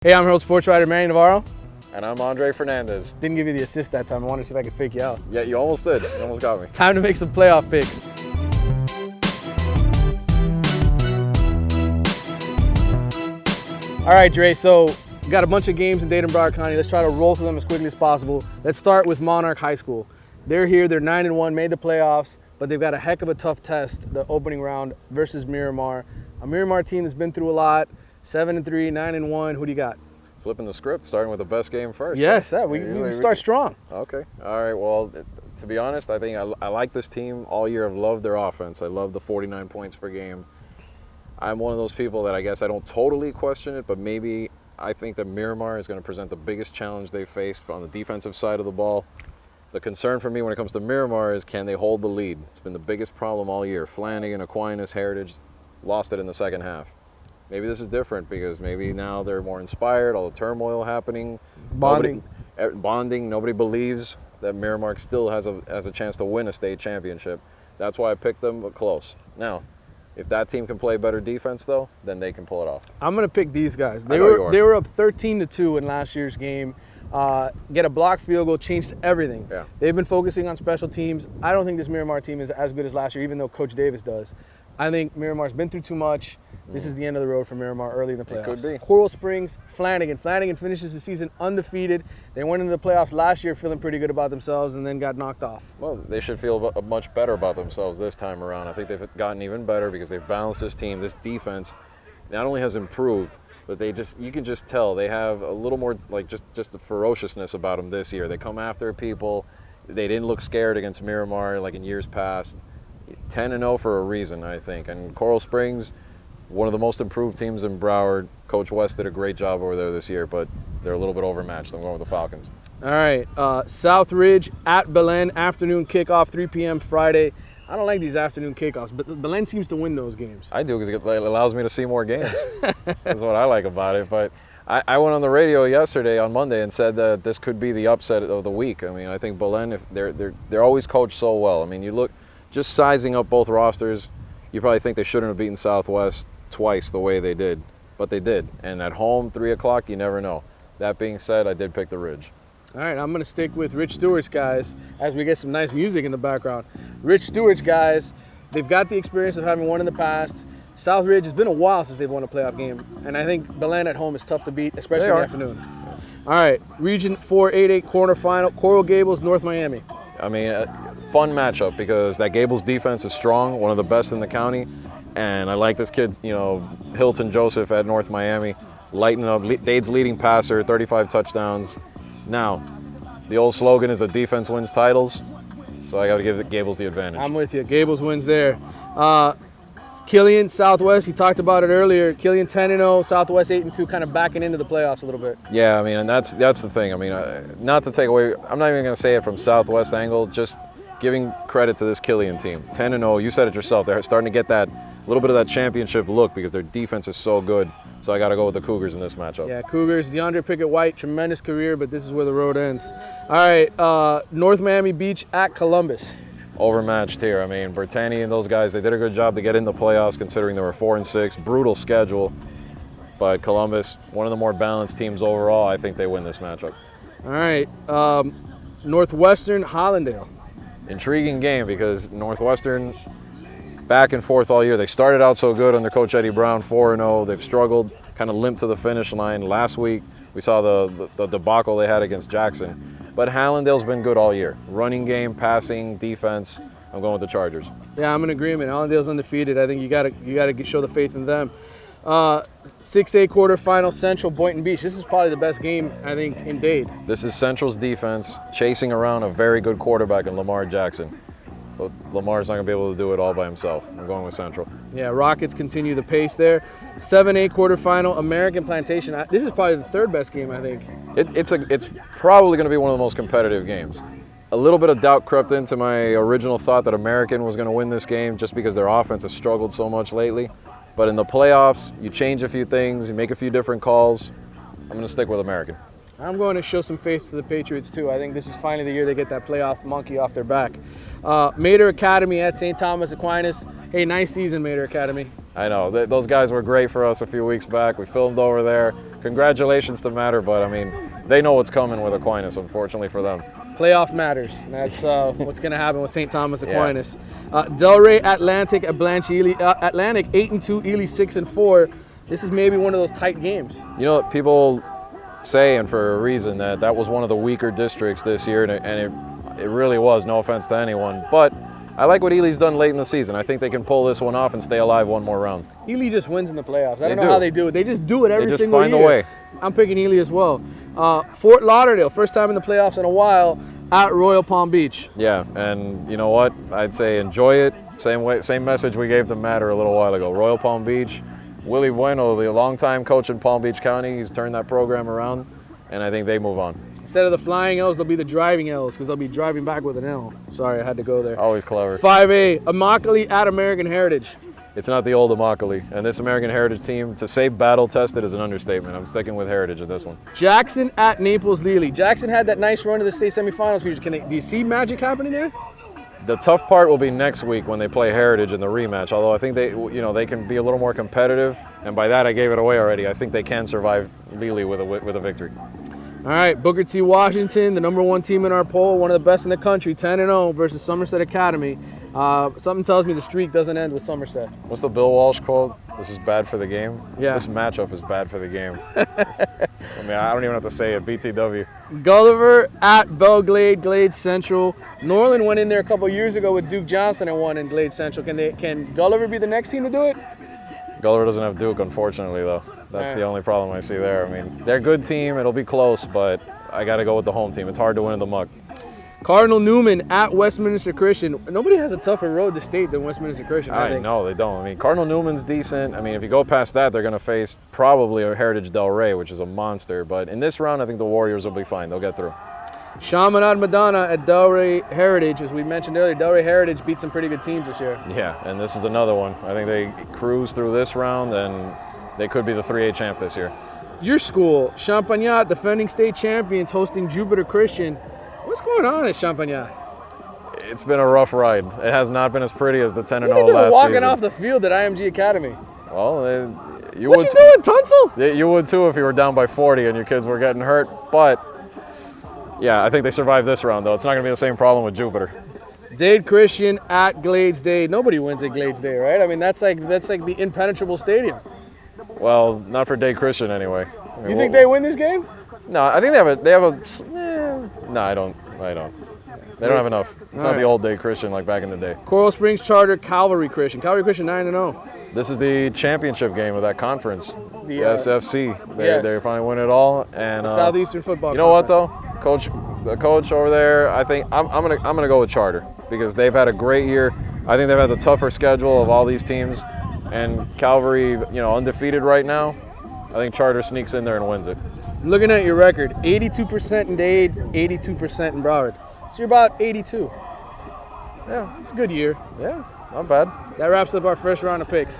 Hey, I'm Herald sports writer Manny Navarro. And I'm Fernandez. Didn't give you the assist that time. I wanted to see if I could fake you out. Yeah, you almost did. You almost got me. Time to make some playoff picks. All right, Dre, so we got a bunch of games in Dade and Broward County. Let's try to roll through them as quickly as possible. Let's start with Monarch High School. They're here, they're 9-1, made the playoffs, but they've got a heck of a tough test, the opening round versus Miramar. A Miramar team that's been through a lot, 7-3, 9-1. Who do you got? Flipping the script, starting with the best game first. Yes, we start strong. Okay. All right. Well, to be honest, I think I like this team all year. I've loved their offense. I love the 49 points per game. I'm one of those people that I guess I don't totally question it, but maybe I think that Miramar is going to present the biggest challenge they faced on the defensive side of the ball. The concern for me when it comes to Miramar is, can they hold the lead? It's been the biggest problem all year. Flanagan, Aquinas, Heritage lost it in the second half. Maybe this is different because maybe now they're more inspired, all the turmoil happening. Bonding. Nobody believes that Miramar still has a chance to win a state championship. That's why I picked them, but close. Now, if that team can play better defense, though, then they can pull it off. I'm going to pick these guys. They were up 13-2 in last year's game. Get a blocked field goal, changed everything. Yeah. They've been focusing on special teams. I don't think this Miramar team is as good as last year, even though Coach Davis does. I think Miramar's been through too much. This is the end of the road for Miramar early in the playoffs. It could be. Coral Springs, Flanagan. Flanagan finishes the season undefeated. They went into the playoffs last year feeling pretty good about themselves and then got knocked off. Well, they should feel much better about themselves this time around. I think they've gotten even better because they've balanced this team. This defense not only has improved, but you can just tell they have a little more, like, just the ferociousness about them this year. They come after people. They didn't look scared against Miramar like in years past. 10-0 for a reason, I think. And Coral Springs, one of the most improved teams in Broward. Coach West did a great job over there this year, but they're a little bit overmatched. I'm going with the Falcons. All right, Southridge at Belen, afternoon kickoff, 3 p.m. Friday. I don't like these afternoon kickoffs, but Belen seems to win those games. I do, because it allows me to see more games. That's what I like about it. But I went on the radio yesterday on Monday and said that this could be the upset of the week. I mean, I think Belen, if they're always coached so well. I mean, you look, just sizing up both rosters, you probably think they shouldn't have beaten Southwest twice the way they did, but they did. And at home, 3 o'clock, you never know. That being said, I did pick the Ridge. All right, I'm going to stick with Rich Stewart's guys as we get some nice music in the background. Rich Stewart's guys, they've got the experience of having won in the past. Southridge, it's been a while since they've won a playoff game, and I think Belen at home is tough to beat, especially in the afternoon. All right, Region 4-8-8 quarterfinal, Coral Gables, North Miami. I mean, fun matchup because that Gables defense is strong, one of the best in the county. And I like this kid, Hilton Joseph at North Miami, lighting up. Dade's leading passer, 35 touchdowns. Now, the old slogan is that defense wins titles, so I got to give Gables the advantage. I'm with you. Gables wins there. KILLIAN, Southwest, he talked about it earlier. KILLIAN 10-0, Southwest 8-2, kind of backing into the playoffs a little bit. Yeah, I mean, and that's the thing. I mean, not to take away, I'm not even going to say it from Southwest angle, just giving credit to this KILLIAN team. 10-0, you said it yourself. They're starting to get that little bit of that championship look because their defense is so good. So I got to go with the Cougars in this matchup. Yeah, Cougars, DeAndre Pickett-White, tremendous career, but this is where the road ends. All right, North Miami Beach at Columbus. Overmatched here. I mean, Bertani and those guys, they did a good job to get in the playoffs considering they were 4-6. Brutal schedule. But Columbus, one of the more balanced teams overall, I think they win this matchup. All right, Northwestern, Hallandale. Intriguing game because Northwestern, back and forth all year. They started out so good under Coach Eddie Brown, 4-0. They've struggled, kind of limped to the finish line. Last week, we saw the debacle they had against Jackson. But Hallandale's been good all year. Running game, passing, defense. I'm going with the Chargers. Yeah, I'm in agreement. Hallandale's undefeated. I think you gotta show the faith in them. 6A quarterfinal, Central, Boynton Beach. This is probably the best game, I think, in Dade. This is Central's defense chasing around a very good quarterback in Lamar Jackson. But Lamar's not going to be able to do it all by himself. I'm going with Central. Yeah, Rockets continue the pace there. 7A quarterfinal, American Plantation. This is probably the third best game, I think. It's probably going to be one of the most competitive games. A little bit of doubt crept into my original thought that American was going to win this game just because their offense has struggled so much lately. But in the playoffs, you change a few things, you make a few different calls. I'm going to stick with American. I'm going to show some faith to the Patriots, too. I think this is finally the year they get that playoff monkey off their back. Mater Academy at St. Thomas Aquinas. Hey, nice season, Mater Academy. I know. Those guys were great for us a few weeks back. We filmed over there. Congratulations to Matter, but I mean, they know what's coming with Aquinas, unfortunately for them. Playoff matters. That's what's going to happen with St. Thomas Aquinas. Delray Atlantic at Blanche Ely. Atlantic 8-2, Ely 6-4. This is maybe one of those tight games. You know what people say, and for a reason, that was one of the weaker districts this year, and it really was, no offense to anyone. But I like what Ely's done late in the season. I think they can pull this one off and stay alive one more round. Ely just wins in the playoffs. I don't know how they do it. They just do it every single year. They just find a way. I'm picking Ely as well. Fort Lauderdale, first time in the playoffs in a while, at Royal Palm Beach. Yeah, and you know what? I'd say enjoy it. Same message we gave to Matter a little while ago. Royal Palm Beach. Willie Bueno, the longtime coach in Palm Beach County, he's turned that program around, and I think they move on. Instead of the flying L's, they'll be the driving L's, because they'll be driving back with an L. Sorry, I had to go there. Always clever. 5A, Immokalee at American Heritage. It's not the old Immokalee, and this American Heritage team, to say battle-tested is an understatement. I'm sticking with Heritage in this one. Jackson at Naples LELY. Jackson had that nice run to the state semifinals. Do you see magic happening there? The tough part will be next week when they play Heritage in the rematch, although I think they can be a little more competitive, and by that I gave it away already. I think they can survive LELY with a victory. All right, Booker T. Washington, the #1 team in our poll, one of the best in the country, 10-0 versus Somerset Academy. Something tells me the streak doesn't end with Somerset. What's the Bill Walsh quote? This is bad for the game? Yeah. This matchup is bad for the game. I mean, I don't even have to say it. BTW. Gulliver at Belglade, Glade Central. Norland went in there a couple years ago with Duke Johnson and won in Glade Central. Can Gulliver be the next team to do it? Gulliver doesn't have Duke, unfortunately, though. That's the only problem I see there. I mean, they're a good team. It'll be close, but I got to go with the home team. It's hard to win in the muck. Cardinal Newman at Westminster Christian. Nobody has a tougher road to state than Westminster Christian, I think. No, they don't. I mean, Cardinal Newman's decent. I mean, if you go past that, they're going to face probably a Heritage Delray, which is a monster. But in this round, I think the Warriors will be fine. They'll get through. Chaminade Madonna at Delray Heritage. As we mentioned earlier, Delray Heritage beat some pretty good teams this year. Yeah, and this is another one. I think they cruise through this round, and they could be the 3A champ this year. Your school, Champagnat, defending state champions, hosting Jupiter Christian. What's going on at Champagnat? It's been a rough ride. It has not been as pretty as the 10-0 last season. Walking off the field at IMG Academy. Well, what you doing, Tunsil? You would too if you were down by 40 and your kids were getting hurt. But yeah, I think they survived this round though. It's not going to be the same problem with Jupiter. Dade Christian at Glades Dade. Nobody wins at Glades Dade, right? I mean, that's like the impenetrable stadium. Well, not for Dade Christian anyway. I mean, you think they win this game? No, I think they have a. No, I don't. They don't have enough. It's not the old Dade Christian like back in the day. Coral Springs Charter, Calvary Christian. Calvary Christian 9-0. This is the championship game of that conference. The SFC. They finally win it all. And the Southeastern Football. You know what though, the coach over there. I think I'm gonna go with Charter because they've had a great year. I think they've had the tougher schedule of all these teams, and Calvary, undefeated right now. I think Charter sneaks in there and wins it. Looking at your record, 82% in Dade, 82% in Broward. So you're about 82. Yeah, it's a good year. Yeah, not bad. That wraps up our first round of picks.